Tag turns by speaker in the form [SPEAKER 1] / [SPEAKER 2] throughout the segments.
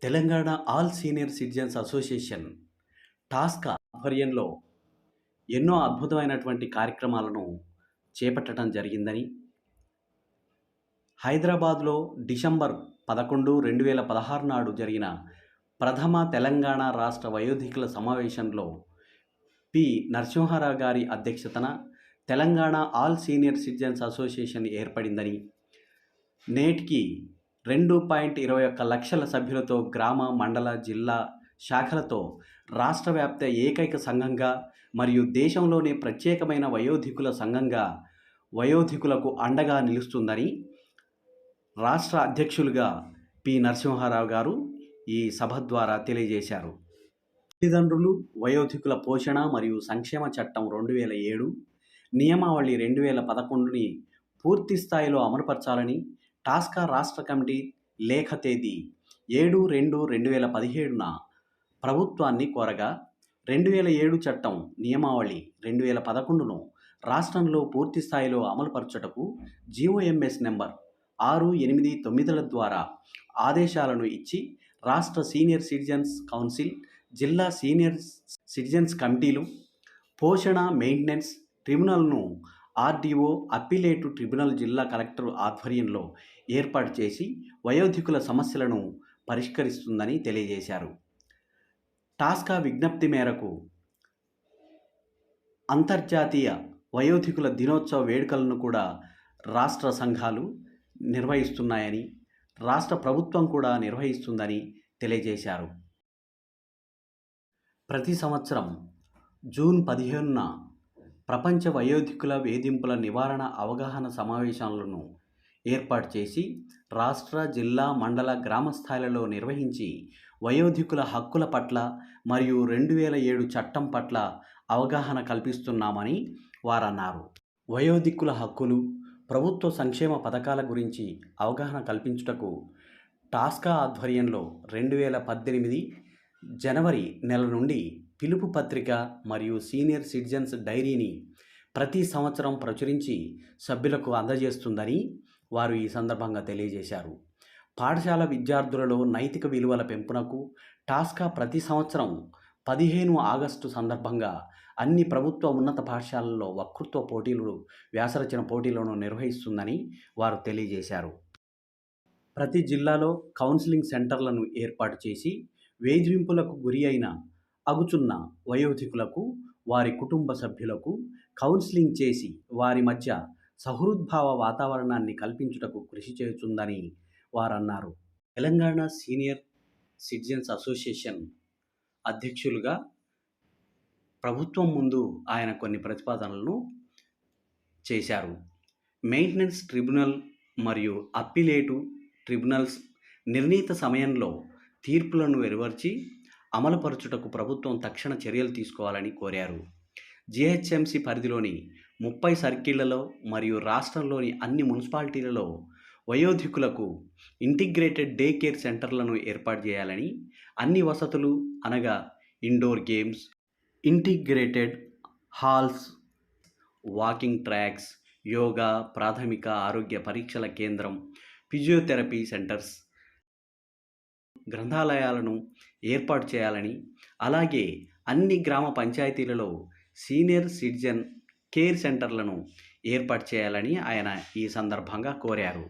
[SPEAKER 1] Telangana all senior citizens association task ఆధ్వర్యంలో ఎన్నో అద్భుతమైనటువంటి కార్యక్రమాలను చేపట్టడం జరిగిందని, హైదరాబాద్లో డిసెంబర్ 11, 2016 నాడు జరిగిన ప్రథమ తెలంగాణ రాష్ట్ర వయోధికుల సమావేశంలో పి. నరసింహారావు గారి అధ్యక్షతన Telangana all senior citizens association ఏర్పడిందని, నేటికి 2.21 లక్షల సభ్యులతో గ్రామ, మండల, జిల్లా శాఖలతో రాష్ట్ర వ్యాప్త ఏకైక సంఘంగా మరియు దేశంలోనే ప్రత్యేకమైన వయోధికుల సంఘంగా వయోధికులకు అండగా నిలుస్తుందని రాష్ట్ర అధ్యక్షులుగా పి. నరసింహారావు గారు ఈ సభ ద్వారా తెలియజేశారు. తల్లిదండ్రులు వయోధికుల పోషణ మరియు సంక్షేమ చట్టం 2007, నియమావళి 2011ని పూర్తి స్థాయిలో అమలుపరచాలని టాస్కా రాష్ట్ర కమిటీ లేఖ తేదీ 7/2/2017న ప్రభుత్వాన్ని కోరగా, 2007 చట్టం నియమావళి 2011ను రాష్ట్రంలో పూర్తి స్థాయిలో అమలుపరచుటకు జీవోఎంఎస్ నెంబర్ 689ల ద్వారా ఆదేశాలను ఇచ్చి రాష్ట్ర సీనియర్ సిటిజన్స్ కౌన్సిల్, జిల్లా సీనియర్ సిటిజన్స్ కమిటీలు, పోషణ మెయింటెనెన్స్ ట్రిబ్యునల్ను ఆర్డీఓ అప్పీలేటు ట్రిబ్యునల్ జిల్లా కలెక్టర్ ఆధ్వర్యంలో ఏర్పాటు చేసి వయోధికుల సమస్యలను పరిష్కరిస్తుందని తెలియజేశారు. టాస్కా విజ్ఞప్తి మేరకు అంతర్జాతీయ వయోధికుల దినోత్సవ వేడుకలను కూడా రాష్ట్ర సంఘాలు నిర్వహిస్తున్నాయని, రాష్ట్ర ప్రభుత్వం కూడా నిర్వహిస్తుందని తెలియజేశారు. ప్రతి సంవత్సరం జూన్ 15న ప్రపంచ వయోధికుల వేధింపుల నివారణ అవగాహన సమావేశాలను ఏర్పాటు చేసి రాష్ట్ర, జిల్లా, మండల, గ్రామ స్థాయిలలో నిర్వహించి వయోధికుల హక్కుల పట్ల మరియు 2007 చట్టం పట్ల అవగాహన కల్పిస్తున్నామని వారన్నారు. వయోధికుల హక్కులు, ప్రభుత్వ సంక్షేమ పథకాల గురించి అవగాహన కల్పించుటకు టాస్కా ఆధ్వర్యంలో 2018 జనవరి నెల నుండి పిలుపు పత్రిక మరియు సీనియర్ సిటిజన్స్ డైరీని ప్రతి సంవత్సరం ప్రచురించి సభ్యులకు అందజేస్తుందని వారు ఈ సందర్భంగా తెలియజేశారు. పాఠశాల విద్యార్థులలో నైతిక విలువల పెంపునకు టాస్కా ప్రతి సంవత్సరం 15 ఆగస్టు సందర్భంగా అన్ని ప్రభుత్వ ఉన్నత పాఠశాలల్లో వక్తృత్వ పోటీలు, వ్యాసరచన పోటీలను నిర్వహిస్తుందని వారు తెలియజేశారు. ప్రతి జిల్లాలో కౌన్సిలింగ్ సెంటర్లను ఏర్పాటు చేసి వేధింపులకు గురి అయిన అగుచున్న వయోధికులకు, వారి కుటుంబ సభ్యులకు కౌన్సిలింగ్ చేసి వారి మధ్య సహృద్భావ వాతావరణాన్ని కల్పించుటకు కృషి చేస్తుందని వారన్నారు. తెలంగాణ సీనియర్ సిటిజన్స్ అసోసియేషన్ అధ్యక్షులుగా ప్రభుత్వం ముందు ఆయన కొన్ని ప్రతిపాదనలను చేశారు. మెయింటెనెన్స్ ట్రిబ్యునల్ మరియు అప్పీలేటు ట్రిబ్యునల్స్ నిర్ణీత సమయంలో తీర్పులను వెలువరించి అమలుపరచుటకు ప్రభుత్వం తక్షణ చర్యలు తీసుకోవాలని కోరారు. జీహెచ్ఎంసీ పరిధిలోని 30 సర్కిళ్లలో మరియు రాష్ట్రంలోని అన్ని మున్సిపాలిటీలలో వయోధికులకు ఇంటిగ్రేటెడ్ డే కేర్ సెంటర్లను ఏర్పాటు చేయాలని, అన్ని వసతులు అనగా indoor games, integrated halls, walking tracks, yoga, ప్రాథమిక ఆరోగ్య పరీక్షల కేంద్రం, ఫిజియోథెరపీ సెంటర్స్, గ్రంథాలయాలను ఏర్పాటు చేయాలని, అలాగే అన్ని గ్రామ పంచాయతీలలో సీనియర్ సిటిజన్ కేర్ సెంటర్లను ఏర్పాటు చేయాలని ఆయన ఈ సందర్భంగా కోరారు.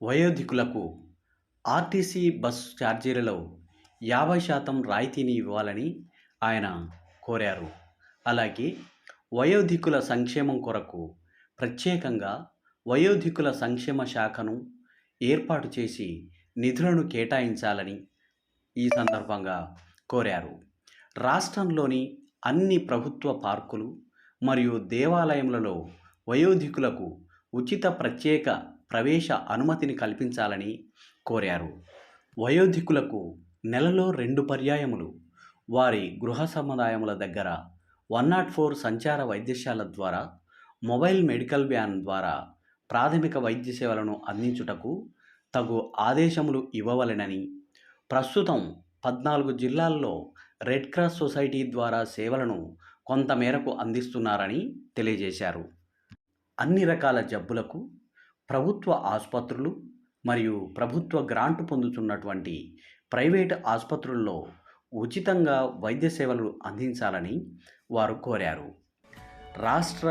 [SPEAKER 1] వయోధికులకు ఆర్టీసీ బస్సు ఛార్జీలలో 50% రాయితీని ఇవ్వాలని ఆయన కోరారు. అలాగే వయోధికుల సంక్షేమం కొరకు ప్రత్యేకంగా వయోధికుల సంక్షేమ శాఖను ఏర్పాటు చేసి నిధులను కేటాయించాలని ఈ సందర్భంగా కోరారు. రాష్ట్రంలోని అన్ని ప్రభుత్వ పార్కులు మరియు దేవాలయములలో వయోధికులకు ఉచిత ప్రత్యేక ప్రవేశ అనుమతిని కల్పించాలని కోరారు. వయోధికులకు నెలలో 2 పర్యాయములు వారి గృహ సముదాయముల దగ్గర 104 సంచార వైద్యశాల ద్వారా, మొబైల్ మెడికల్ వ్యాన్ ద్వారా ప్రాథమిక వైద్య సేవలను అందించుటకు తగు ఆదేశములు ఇవ్వవలెనని, ప్రస్తుతం 14 జిల్లాల్లో రెడ్ క్రాస్ సొసైటీ ద్వారా సేవలను కొంతమేరకు అందిస్తున్నారని తెలియజేశారు. అన్ని రకాల జబ్బులకు ప్రభుత్వ ఆసుపత్రులు మరియు ప్రభుత్వ గ్రాంట్ పొందుతున్నటువంటి ప్రైవేటు ఆసుపత్రుల్లో ఉచితంగా వైద్య సేవలు అందించాలని వారు కోరారు. రాష్ట్ర,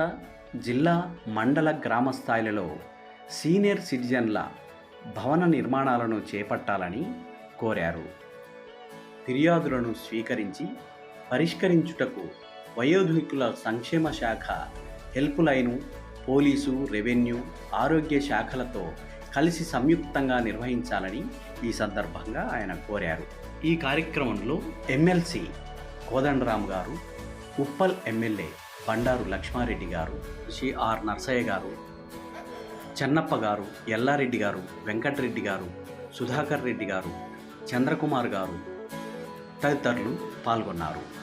[SPEAKER 1] జిల్లా, మండల, గ్రామ స్థాయిలలో సీనియర్ సిటిజన్ల భవన నిర్మాణాలను చేపట్టాలని కోరారు. ఫిర్యాదులను స్వీకరించి పరిష్కరించుటకు వయోధికుల సంక్షేమ శాఖ, హెల్ప్ లైను, పోలీసు, రెవెన్యూ, ఆరోగ్య శాఖలతో కలిసి సంయుక్తంగా నిర్వహించాలని ఈ సందర్భంగా ఆయన కోరారు. ఈ కార్యక్రమంలో ఎమ్మెల్సీ కోదండరామ్ గారు, ఉప్పల్ ఎమ్మెల్యే బండారు లక్ష్మారెడ్డి గారు, సిఆర్ నర్సయ్య గారు, చెన్నప్ప గారు, ఎల్లారెడ్డి గారు, వెంకటరెడ్డి గారు, సుధాకర్ రెడ్డి గారు, చంద్రకుమార్ గారు తదితరులు పాల్గొన్నారు.